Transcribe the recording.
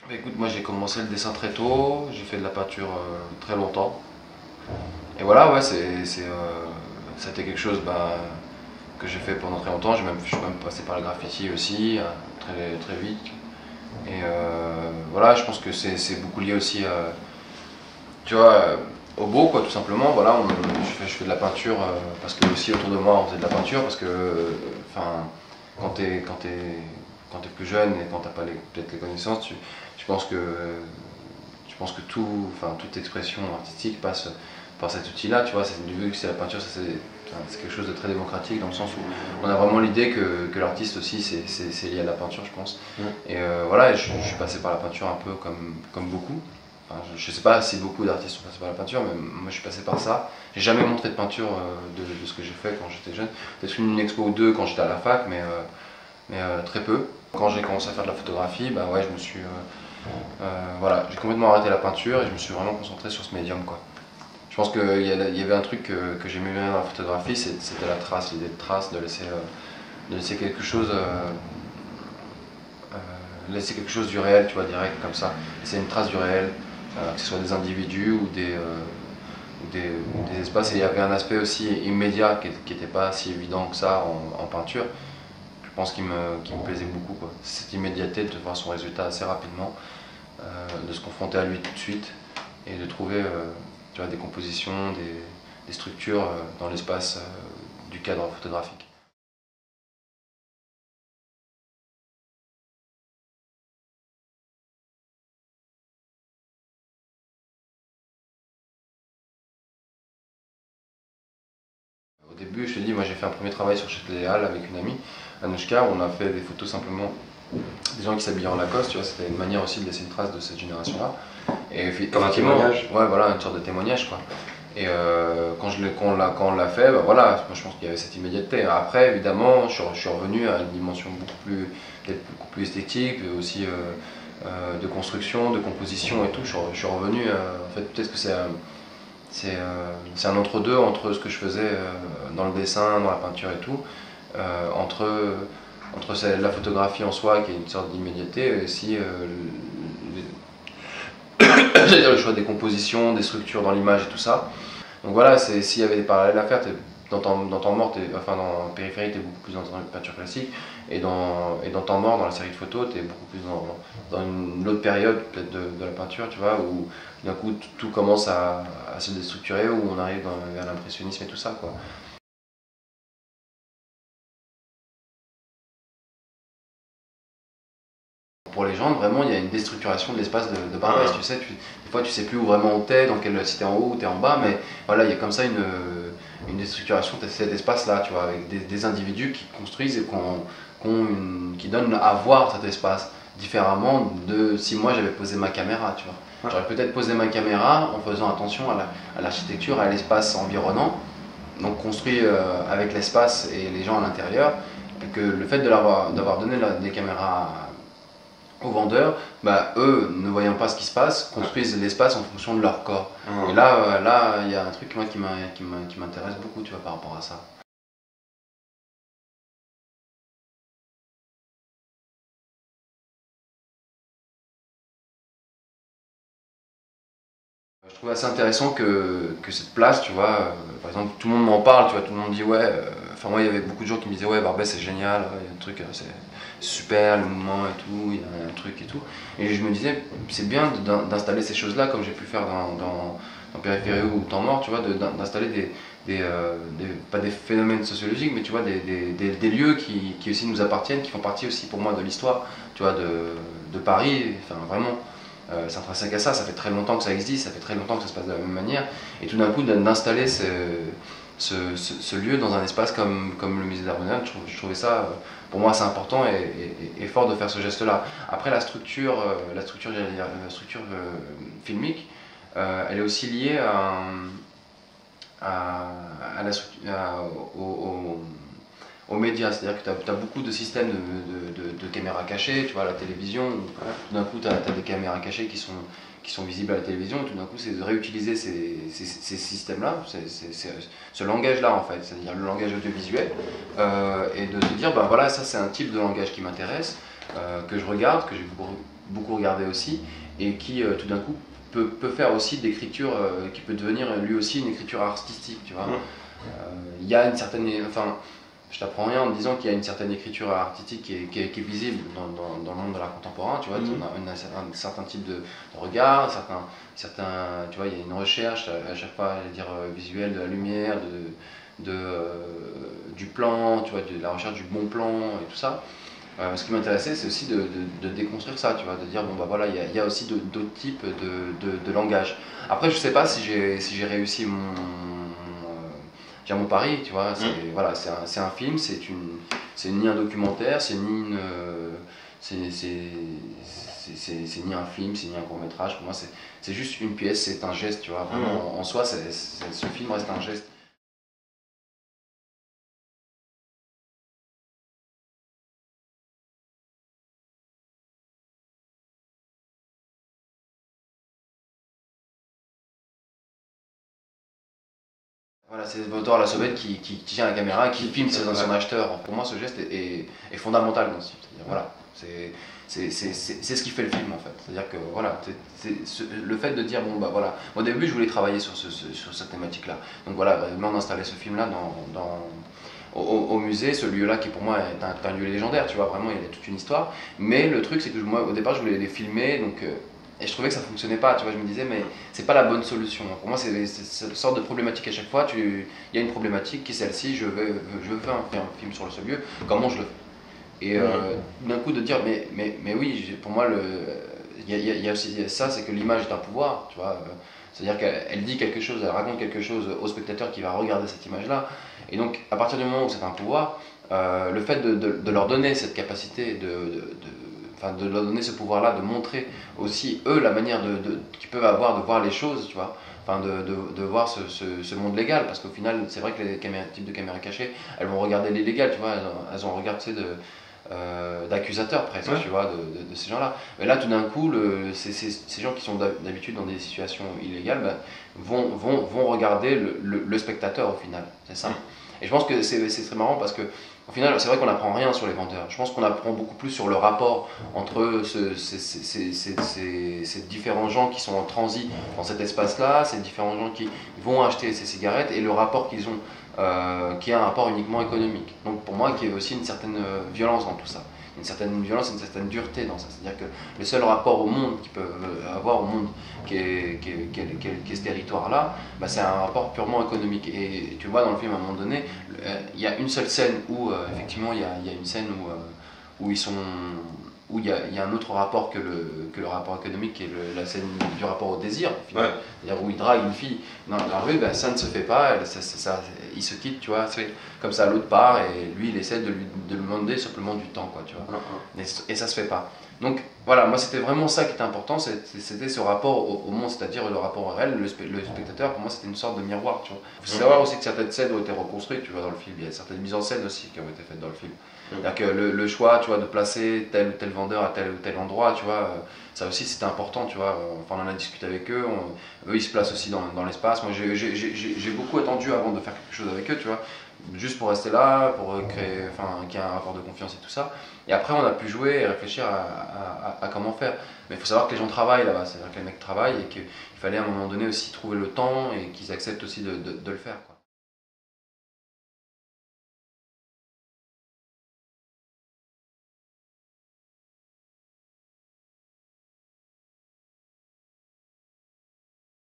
Bah, écoute, moi j'ai commencé le dessin très tôt, j'ai fait de la peinture très longtemps. Et voilà, ouais, c'était quelque chose que j'ai fait pendant très longtemps. Je suis même passé par le graffiti aussi, très, très vite. Et voilà, je pense que c'est beaucoup lié aussi, tu vois, au beau, quoi, tout simplement. Voilà, je fais de la peinture parce que aussi autour de moi on faisait de la peinture parce que, enfin, quand t'es plus jeune et quand t'as pas peut-être les connaissances, tu penses que toute expression artistique passe par cet outil-là, tu vois. Vu que c'est la peinture, c'est quelque chose de très démocratique dans le sens où on a vraiment l'idée que l'artiste aussi c'est lié à la peinture, je pense. Et voilà, je suis passé par la peinture un peu comme beaucoup. Enfin, je sais pas si beaucoup d'artistes sont passés par la peinture, mais moi je suis passé par ça. J'ai jamais montré de peinture de ce que j'ai fait quand j'étais jeune. Peut-être une expo ou deux quand j'étais à la fac, mais très peu. Quand j'ai commencé à faire de la photographie, bah ouais, voilà, j'ai complètement arrêté la peinture et je me suis vraiment concentré sur ce médium, quoi. Je pense qu'il y avait un truc que j'aimais bien dans la photographie, c'était la trace, l'idée de trace, de laisser quelque chose, laisser quelque chose du réel, tu vois, direct comme ça. Laisser une trace du réel, que ce soit des individus ou des espaces. Et il y avait un aspect aussi immédiat qui n'était pas si évident que ça en peinture. Je pense qui me plaisait beaucoup, quoi. Cette immédiateté de voir son résultat assez rapidement, de se confronter à lui tout de suite et de trouver tu vois, des compositions, des structures dans l'espace du cadre photographique. Au début, je te dis, moi j'ai fait un premier travail sur Châtelet Halles avec une amie, Anouchka, où on a fait des photos simplement des gens qui s'habillaient en Lacoste, tu vois, c'était une manière aussi de laisser une trace de cette génération-là. Et Comme un effectivement, témoignage. ouais, voilà, une sorte de témoignage, quoi. Et quand on l'a fait, bah voilà, moi je pense qu'il y avait cette immédiateté. Après, évidemment, je suis revenu à une dimension peut-être beaucoup plus esthétique, aussi de construction, de composition et tout. Je suis revenu, en fait, peut-être que c'est un entre-deux entre ce que je faisais dans le dessin, dans la peinture et tout, entre la photographie en soi qui est une sorte d'immédiateté et aussi le choix des compositions, des structures dans l'image et tout ça. Donc voilà, s'il y avait des parallèles à faire, dans Temps mort, enfin dans Périphérie, tu es beaucoup plus dans la peinture classique, et dans Temps mort, dans la série de photos, tu es beaucoup plus dans une autre période peut-être de la peinture, tu vois, où d'un coup tout commence à se déstructurer, où on arrive vers l'impressionnisme et tout ça, quoi. Pour les gens, vraiment, il y a une déstructuration de l'espace de Barbès, tu sais, des fois tu sais plus où vraiment t'es, dans quelle, si t'es en haut ou t'es en bas, mais voilà, il y a comme ça une déstructuration de cet espace-là, tu vois, avec des individus qui construisent et qui donnent à voir cet espace différemment de si moi j'avais posé ma caméra, tu vois. J'aurais peut-être posé ma caméra en faisant attention à l'architecture, à l'espace environnant, donc construit avec l'espace et les gens à l'intérieur, et que le fait d'avoir donné des caméras aux vendeurs, bah, eux, ne voyant pas ce qui se passe, construisent l'espace en fonction de leur corps. Et là, il y a un truc moi, qui m'intéresse beaucoup, tu vois, par rapport à ça. Je trouve assez intéressant que cette place, tu vois, par exemple, tout le monde m'en parle, tu vois, tout le monde dit ouais. Enfin, moi, il y avait beaucoup de gens qui me disaient ouais, Barbès c'est génial, il y a un truc, c'est super, le mouvement et tout, il y a un truc et tout. Et je me disais, c'est bien d'installer ces choses-là, comme j'ai pu faire dans Périphérie ou Temps mort, tu vois, d'installer pas des phénomènes sociologiques, mais tu vois, des lieux qui aussi nous appartiennent, qui font partie aussi pour moi de l'histoire, tu vois, de Paris, enfin vraiment. C'est intrinsèque à ça, ça fait très longtemps que ça existe, ça fait très longtemps que ça se passe de la même manière, et tout d'un coup d'installer ce lieu dans un espace comme le musée d'art moderne, je trouvais ça pour moi assez important et fort de faire ce geste-là. Après j'allais dire, la structure filmique, elle est aussi liée à la, aux médias, c'est-à-dire que tu as beaucoup de systèmes de caméras cachées, tu vois, à la télévision, où tout d'un coup tu as des caméras cachées qui sont visibles à la télévision, et tout d'un coup c'est de réutiliser ces systèmes-là, ce langage-là en fait, c'est-à-dire le langage audiovisuel, et de se dire, ben voilà, ça c'est un type de langage qui m'intéresse, que je regarde, que j'ai beaucoup regardé aussi, et qui tout d'un coup peut faire aussi de l'écriture, qui peut devenir lui aussi une écriture artistique, tu vois. Il y a une certaine, enfin, je t'apprends rien en te disant qu'il y a une certaine écriture artistique qui est visible dans le monde de l'art contemporain, tu vois. On a un certain type de regard, tu vois, il y a une recherche à chaque fois, je vais dire, visuelle de la lumière, du plan, tu vois, de la recherche du bon plan et tout ça. Ce qui m'intéressait, c'est aussi de déconstruire ça, tu vois, de dire, bon bah voilà, il y a aussi d'autres types de langage. Après, je sais pas si j'ai réussi mon pari, tu vois, voilà, c'est un film, c'est ni un documentaire, c'est ni une, c'est ni un film, c'est ni un court-métrage. Pour moi, c'est juste une pièce, c'est un geste, tu vois. Vraiment, en soi, ce film reste un geste. Voilà, c'est Wouter la Sauvette qui tient la caméra, qui filme son acheteur. Pour moi, ce geste est fondamental dans ce film. C'est-à-dire, voilà, c'est ce qui fait le film en fait. C'est-à-dire que voilà, le fait de dire bon bah voilà, au début je voulais travailler sur cette thématique-là. Donc voilà, vraiment d'installer ce film-là au musée, ce lieu-là qui pour moi est un lieu légendaire, tu vois, vraiment il y a toute une histoire. Mais le truc c'est que moi au départ je voulais les filmer, donc et je trouvais que ça fonctionnait pas, tu vois, je me disais mais c'est pas la bonne solution. Pour moi c'est cette sorte de problématique à chaque fois, il y a une problématique qui est celle-ci, je veux faire un film sur ce lieu, comment je le fais? Et d'un coup de dire mais oui, pour moi il y a aussi ça, c'est que l'image est un pouvoir, tu vois. C'est-à-dire qu'elle dit quelque chose, elle raconte quelque chose au spectateur qui va regarder cette image-là. Et donc à partir du moment où c'est un pouvoir, le fait de leur donner cette capacité enfin, de leur donner ce pouvoir-là, de montrer aussi eux la manière qu'ils peuvent avoir de voir les choses, tu vois, enfin de voir ce monde légal, parce qu'au final c'est vrai que les types de caméras cachées, elles vont regarder l'illégal, tu vois, elles ont un regard, tu sais, d'accusateurs presque, tu vois, de ces gens-là. Mais là tout d'un coup, ces gens qui sont d'habitude dans des situations illégales, ben, vont regarder le spectateur au final, c'est ça. Et je pense que c'est très marrant parce que au final, c'est vrai qu'on n'apprend rien sur les vendeurs. Je pense qu'on apprend beaucoup plus sur le rapport entre ces différents gens qui sont en transit dans cet espace-là, ces différents gens qui vont acheter ces cigarettes et le rapport qu'ils ont, qui est un rapport uniquement économique. Donc pour moi, qui est aussi une certaine violence dans tout ça. Une certaine violence et une certaine dureté dans ça. C'est-à-dire que le seul rapport au monde qu'ils peuvent avoir au monde qui est ce territoire-là, bah, c'est un rapport purement économique. Et tu vois dans le film à un moment donné, il y a une seule scène où effectivement il y a une scène où ils sont où il y a un autre rapport que le rapport économique, qui est la scène du rapport au désir, ouais. C'est-à-dire où il drague une fille dans la rue, ben, ça ne se fait pas, il se quitte, tu vois, c'est comme ça à l'autre part, et lui il essaie de lui demander simplement du temps, quoi, tu vois, et ça se fait pas. Donc voilà, moi c'était vraiment ça qui était important, c'était ce rapport au monde, c'est-à-dire le rapport au réel, le spectateur, pour moi c'était une sorte de miroir, tu vois. Il faut savoir aussi que certaines scènes ont été reconstruites, tu vois, dans le film, il y a certaines mises en scène aussi qui ont été faites dans le film. C'est-à-dire que le choix, tu vois, de placer tel ou tel vendeur à tel ou tel endroit, tu vois, ça aussi c'était important, tu vois. Enfin, on en a discuté avec eux, eux ils se placent aussi dans l'espace. Moi j'ai beaucoup attendu avant de faire quelque chose avec eux, tu vois, juste pour rester là, pour créer, enfin, qu'il y ait un rapport de confiance et tout ça. Et après on a pu jouer et réfléchir à comment faire. Mais il faut savoir que les gens travaillent là-bas, c'est-à-dire que les mecs travaillent et qu'il fallait à un moment donné aussi trouver le temps et qu'ils acceptent aussi de le faire, quoi.